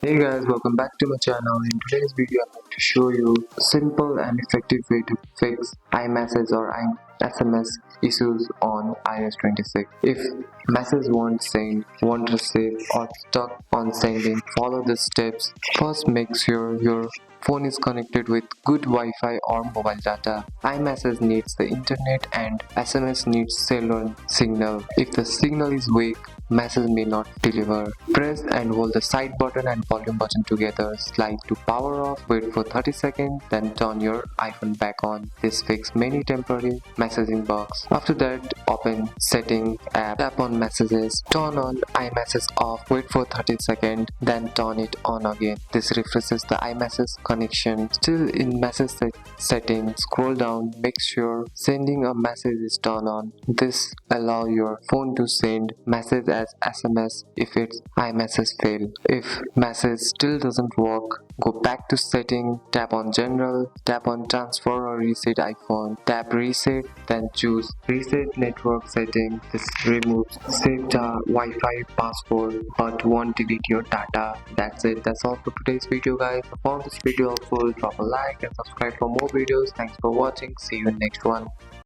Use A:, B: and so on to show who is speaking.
A: Hey guys, welcome back to my channel. In today's video, I'm going to show you a simple and effective way to fix iMessage or SMS issues on iOS 26. If message won't send, won't receive, or stuck on sending, follow the steps. First, make sure your phone is connected with good Wi-Fi or mobile data. iMessage needs the internet and SMS needs cellular signal. If the signal is weak, message may not deliver. Press and hold the side button and volume button together. Slide to power off, wait for 30 seconds, then turn your iPhone back on. This fixes many temporary messaging bugs. After that, open Setting app, tap on Messages, turn on iMessage off, wait for 30 seconds, then turn it on again. This refreshes the iMessage connection. Still in message settings, scroll down, make sure sending a message is turned on. This allows your phone to send message as SMS if its iMessage fail. If message still doesn't work, go back to setting, tap on general, tap on transfer or reset iPhone, tap reset, then choose reset network setting. This removes saved Wi-Fi password but won't delete your data. That's it. That's all for today's video guys. If you found this video helpful, drop a like and subscribe for more videos. Thanks for watching. See you in next one.